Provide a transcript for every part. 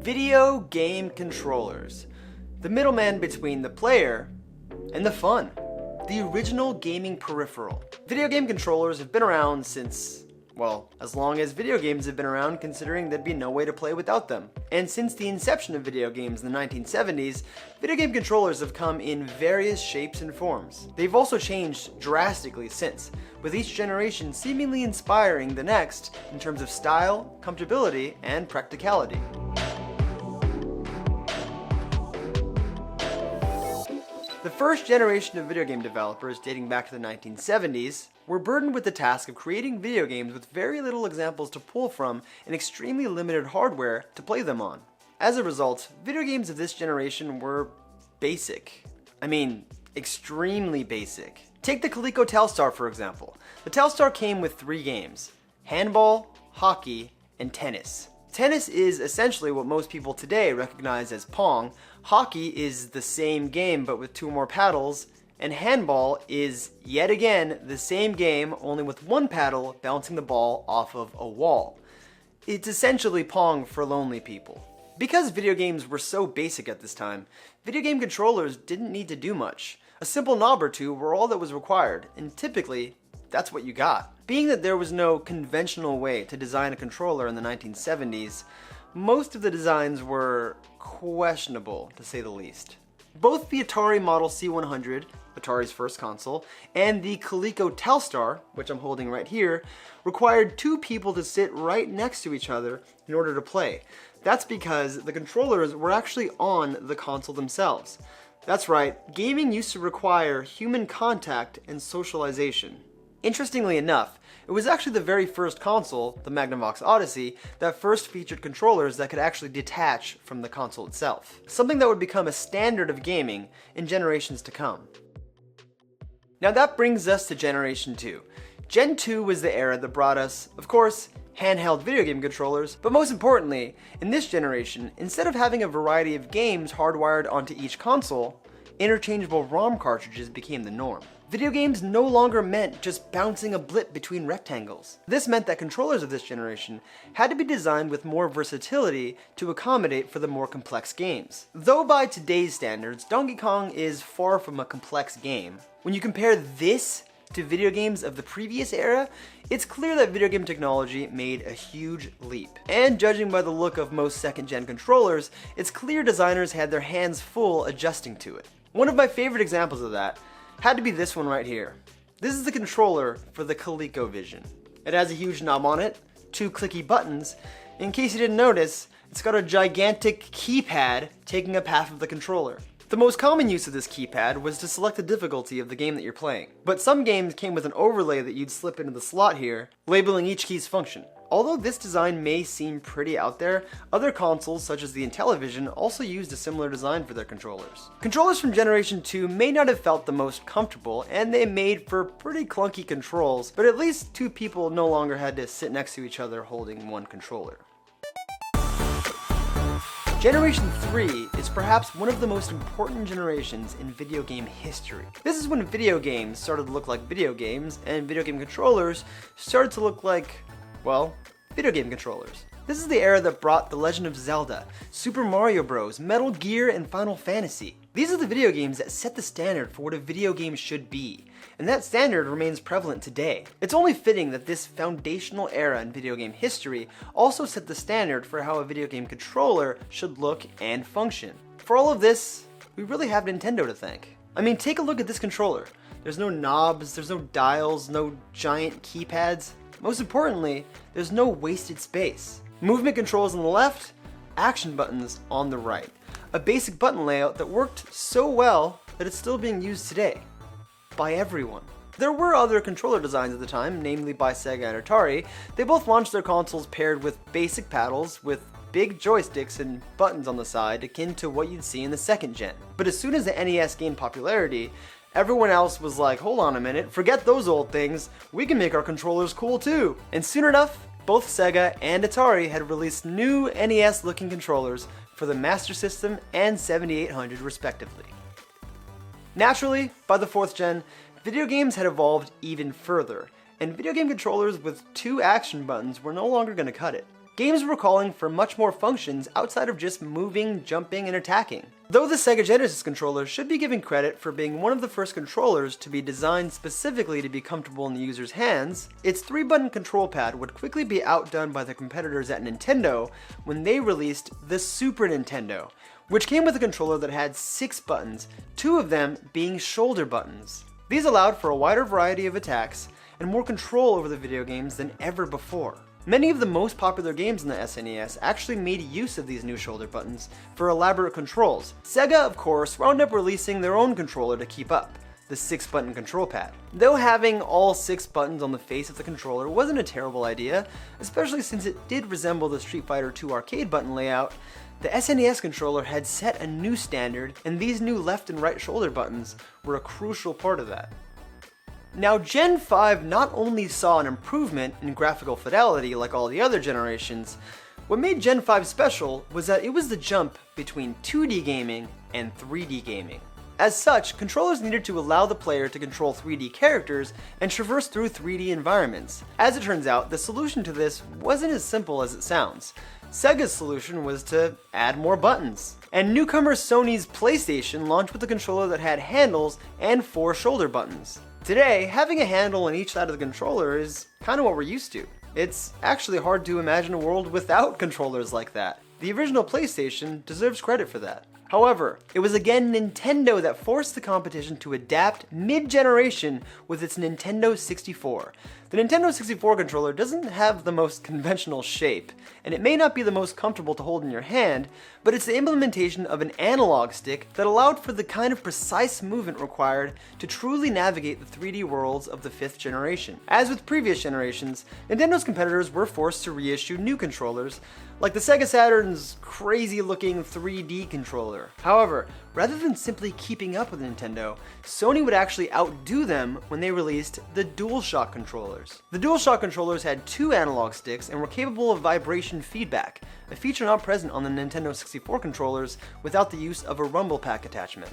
Video game controllers. The middleman between the player and the fun. The original gaming peripheral. Video game controllers have been around since, well, as long as video games have been around, considering there'd be no way to play without them. And since the inception of video games in the 1970s, video game controllers have come in various shapes and forms. They've also changed drastically since, with each generation seemingly inspiring the next in terms of style, comfortability, and practicality. The first generation of video game developers, dating back to the 1970s, were burdened with the task of creating video games with very little examples to pull from and extremely limited hardware to play them on. As a result, video games of this generation were basic. I mean, extremely basic. Take the Coleco Telstar for example. The Telstar came with 3 games: handball, hockey, and tennis. Tennis is essentially what most people today recognize as Pong, hockey is the same game but with 2 more paddles, and handball is, yet again, the same game only with 1 paddle bouncing the ball off of a wall. It's essentially Pong for lonely people. Because video games were so basic at this time, video game controllers didn't need to do much. A simple knob or 2 were all that was required, and typically, that's what you got. Being that there was no conventional way to design a controller in the 1970s, most of the designs were questionable, to say the least. Both the Atari Model C100, Atari's first console, and the Coleco Telstar, which I'm holding right here, required 2 people to sit right next to each other in order to play. That's because the controllers were actually on the console themselves. That's right, gaming used to require human contact and socialization. Interestingly enough, it was actually the very first console, the Magnavox Odyssey, that first featured controllers that could actually detach from the console itself. Something that would become a standard of gaming in generations to come. Now that brings us to Generation 2. Gen 2 was the era that brought us, of course, handheld video game controllers, but most importantly, in this generation, instead of having a variety of games hardwired onto each console, interchangeable ROM cartridges became the norm. Video games no longer meant just bouncing a blip between rectangles. This meant that controllers of this generation had to be designed with more versatility to accommodate for the more complex games. Though by today's standards, Donkey Kong is far from a complex game, when you compare this to video games of the previous era, it's clear that video game technology made a huge leap. And judging by the look of most second-gen controllers, it's clear designers had their hands full adjusting to it. One of my favorite examples of that had to be this one right here. This is the controller for the ColecoVision. It has a huge knob on it, 2 clicky buttons. In case you didn't notice, it's got a gigantic keypad taking up half of the controller. The most common use of this keypad was to select the difficulty of the game that you're playing. But some games came with an overlay that you'd slip into the slot here, labeling each key's function. Although this design may seem pretty out there, other consoles such as the Intellivision also used a similar design for their controllers. Controllers from Generation 2 may not have felt the most comfortable, and they made for pretty clunky controls, but at least 2 people no longer had to sit next to each other holding 1 controller. Generation 3 is perhaps one of the most important generations in video game history. This is when video games started to look like video games, and video game controllers started to look like, well, video game controllers. This is the era that brought The Legend of Zelda, Super Mario Bros., Metal Gear, and Final Fantasy. These are the video games that set the standard for what a video game should be, and that standard remains prevalent today. It's only fitting that this foundational era in video game history also set the standard for how a video game controller should look and function. For all of this, we really have Nintendo to thank. I mean, take a look at this controller. There's no knobs, there's no dials, no giant keypads. Most importantly, there's no wasted space. Movement controls on the left, action buttons on the right. A basic button layout that worked so well that it's still being used today. By everyone. There were other controller designs at the time, namely by Sega and Atari. They both launched their consoles paired with basic paddles with big joysticks and buttons on the side akin to what you'd see in the second gen. But as soon as the NES gained popularity, everyone else was like, hold on a minute, forget those old things, we can make our controllers cool too. And soon enough, both Sega and Atari had released new NES-looking controllers for the Master System and 7800 respectively. Naturally, by the 4th gen, video games had evolved even further, and video game controllers with 2 action buttons were no longer going to cut it. games were calling for much more functions outside of just moving, jumping, and attacking. Though the Sega Genesis controller should be given credit for being one of the first controllers to be designed specifically to be comfortable in the user's hands, its 3-button control pad would quickly be outdone by the competitors at Nintendo when they released the Super Nintendo, which came with a controller that had 6 buttons, 2 of them being shoulder buttons. These allowed for a wider variety of attacks and more control over the video games than ever before. Many of the most popular games in the SNES actually made use of these new shoulder buttons for elaborate controls. Sega, of course, wound up releasing their own controller to keep up, the 6-button control pad. Though having all 6 buttons on the face of the controller wasn't a terrible idea, especially since it did resemble the Street Fighter II arcade button layout, the SNES controller had set a new standard, and these new left and right shoulder buttons were a crucial part of that. Now, Gen 5 not only saw an improvement in graphical fidelity like all the other generations, what made Gen 5 special was that it was the jump between 2D gaming and 3D gaming. As such, controllers needed to allow the player to control 3D characters and traverse through 3D environments. As it turns out, the solution to this wasn't as simple as it sounds. Sega's solution was to add more buttons. And newcomer Sony's PlayStation launched with a controller that had handles and 4 shoulder buttons. Today, having a handle on each side of the controller is kind of what we're used to. It's actually hard to imagine a world without controllers like that. The original PlayStation deserves credit for that. However, it was again Nintendo that forced the competition to adapt mid-generation with its Nintendo 64. The Nintendo 64 controller doesn't have the most conventional shape, and it may not be the most comfortable to hold in your hand, but it's the implementation of an analog stick that allowed for the kind of precise movement required to truly navigate the 3D worlds of the 5th generation. As with previous generations, Nintendo's competitors were forced to reissue new controllers, like the Sega Saturn's crazy-looking 3D controller. However, rather than simply keeping up with Nintendo, Sony would actually outdo them when they released the DualShock controllers. The DualShock controllers had 2 analog sticks and were capable of vibration feedback, a feature not present on the Nintendo 64 controllers without the use of a rumble pack attachment.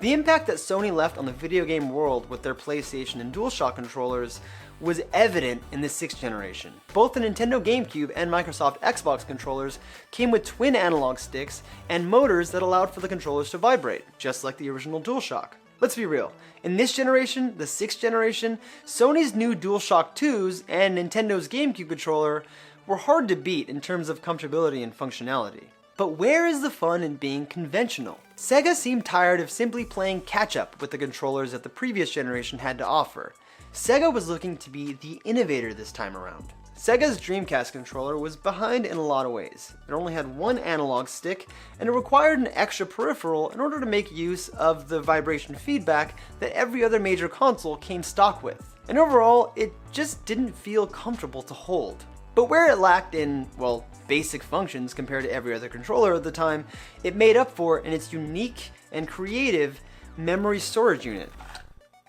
The impact that Sony left on the video game world with their PlayStation and DualShock controllers was evident in the 6th generation. Both the Nintendo GameCube and Microsoft Xbox controllers came with twin analog sticks and motors that allowed for the controllers to vibrate, just like the original DualShock. Let's be real, in this generation, the 6th generation, Sony's new DualShock 2s and Nintendo's GameCube controller were hard to beat in terms of comfortability and functionality. But where is the fun in being conventional? Sega seemed tired of simply playing catch-up with the controllers that the previous generation had to offer. Sega was looking to be the innovator this time around. Sega's Dreamcast controller was behind in a lot of ways. It only had 1 analog stick, and it required an extra peripheral in order to make use of the vibration feedback that every other major console came stock with. And overall, it just didn't feel comfortable to hold. But where it lacked in, well, basic functions compared to every other controller at the time, it made up for in its unique and creative memory storage unit,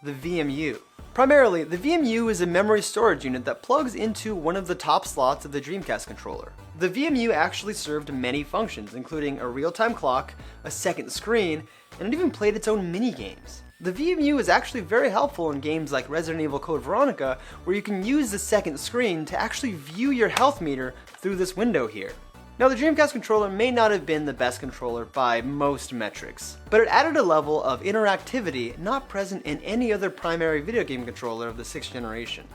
the VMU. Primarily, the VMU is a memory storage unit that plugs into one of the top slots of the Dreamcast controller. The VMU actually served many functions, including a real-time clock, a second screen, and it even played its own mini-games. The VMU is actually very helpful in games like Resident Evil Code Veronica, where you can use the second screen to actually view your health meter through this window here. Now, the Dreamcast controller may not have been the best controller by most metrics, but it added a level of interactivity not present in any other primary video game controller of the 6th generation.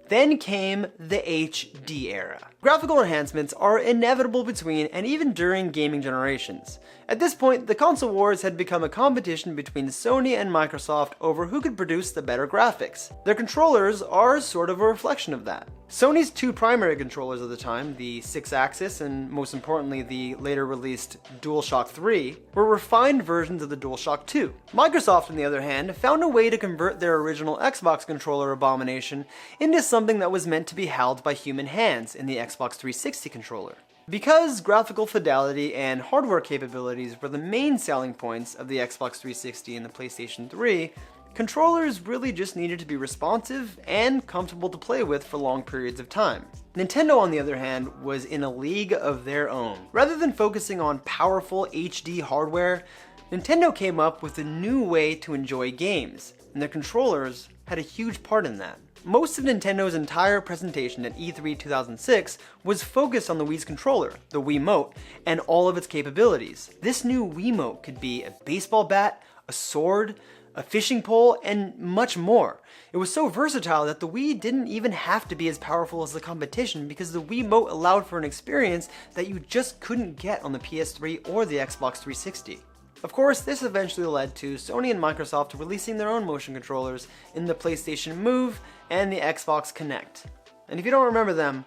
Then came the HD era. Graphical enhancements are inevitable between and even during gaming generations. At this point, the console wars had become a competition between Sony and Microsoft over who could produce the better graphics. Their controllers are sort of a reflection of that. Sony's 2 primary controllers at the time, the 6-axis and most importantly the later released DualShock 3, were refined versions of the DualShock 2. Microsoft, on the other hand, found a way to convert their original Xbox controller abomination into something that was meant to be held by human hands in the Xbox 360 controller. Because graphical fidelity and hardware capabilities were the main selling points of the Xbox 360 and the PlayStation 3, controllers really just needed to be responsive and comfortable to play with for long periods of time. Nintendo, on the other hand, was in a league of their own. Rather than focusing on powerful HD hardware, Nintendo came up with a new way to enjoy games, and their controllers had a huge part in that. Most of Nintendo's entire presentation at E3 2006 was focused on the Wii's controller, the Wiimote, and all of its capabilities. This new Wiimote could be a baseball bat, a sword, a fishing pole, and much more. It was so versatile that the Wii didn't even have to be as powerful as the competition because the Wiimote allowed for an experience that you just couldn't get on the PS3 or the Xbox 360. Of course, this eventually led to Sony and Microsoft releasing their own motion controllers in the PlayStation Move and the Xbox Kinect. And if you don't remember them,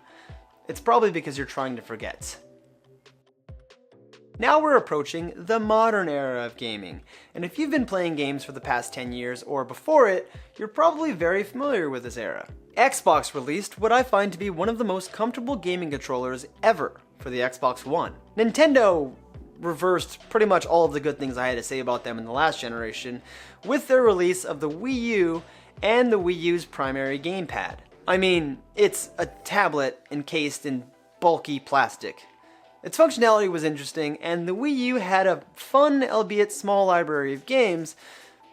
it's probably because you're trying to forget. Now we're approaching the modern era of gaming, and if you've been playing games for the past 10 years or before it, you're probably very familiar with this era. Xbox released what I find to be one of the most comfortable gaming controllers ever for the Xbox One. Nintendo reversed pretty much all of the good things I had to say about them in the last generation with their release of the Wii U and the Wii U's primary gamepad. I mean, it's a tablet encased in bulky plastic. Its functionality was interesting, and the Wii U had a fun, albeit small library of games,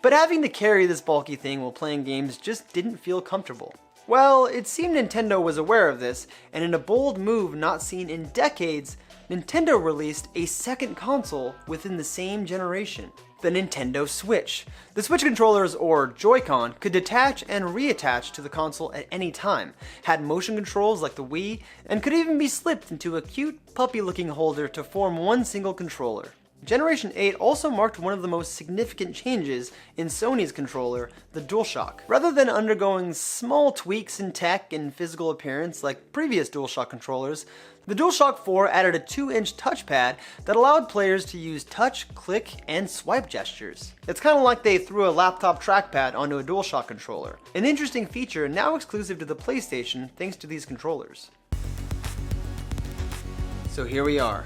but having to carry this bulky thing while playing games just didn't feel comfortable. Well, it seemed Nintendo was aware of this, and in a bold move not seen in decades, Nintendo released a second console within the same generation, the Nintendo Switch. The Switch controllers, or Joy-Con, could detach and reattach to the console at any time, had motion controls like the Wii, and could even be slipped into a cute, puppy-looking holder to form one single controller. Generation 8 also marked one of the most significant changes in Sony's controller, the DualShock. Rather than undergoing small tweaks in tech and physical appearance like previous DualShock controllers, the DualShock 4 added a 2-inch touchpad that allowed players to use touch, click, and swipe gestures. It's kind of like they threw a laptop trackpad onto a DualShock controller. An interesting feature now exclusive to the PlayStation thanks to these controllers. So here we are,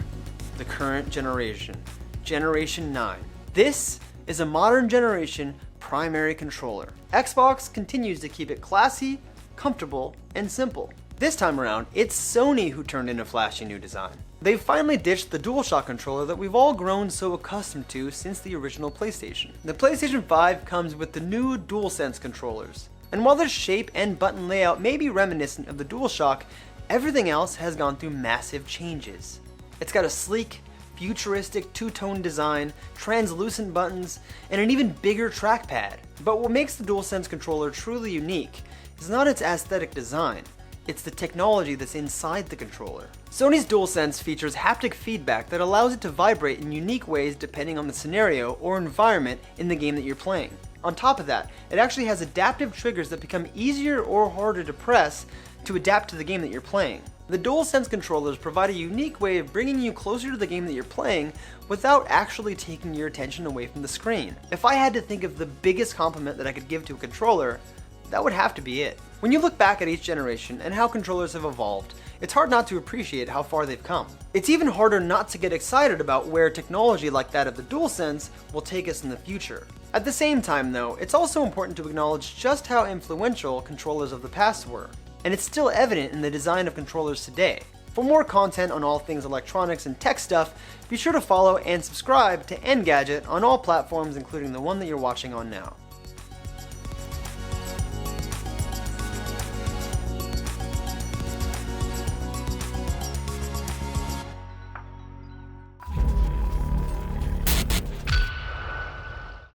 the current generation. Generation 9. This is a modern generation primary controller. Xbox continues to keep it classy, comfortable, and simple. This time around, it's Sony who turned in a flashy new design. They've finally ditched the DualShock controller that we've all grown so accustomed to since the original PlayStation. The PlayStation 5 comes with the new DualSense controllers. And while their shape and button layout may be reminiscent of the DualShock, everything else has gone through massive changes. It's got a sleek, futuristic two-tone design, translucent buttons, and an even bigger trackpad. But what makes the DualSense controller truly unique is not its aesthetic design, it's the technology that's inside the controller. Sony's DualSense features haptic feedback that allows it to vibrate in unique ways depending on the scenario or environment in the game that you're playing. On top of that, it actually has adaptive triggers that become easier or harder to press to adapt to the game that you're playing. The DualSense controllers provide a unique way of bringing you closer to the game that you're playing without actually taking your attention away from the screen. If I had to think of the biggest compliment that I could give to a controller, that would have to be it. When you look back at each generation and how controllers have evolved, it's hard not to appreciate how far they've come. It's even harder not to get excited about where technology like that of the DualSense will take us in the future. At the same time though, it's also important to acknowledge just how influential controllers of the past were. And it's still evident in the design of controllers today. For more content on all things electronics and tech stuff, be sure to follow and subscribe to Engadget on all platforms including the one that you're watching on now.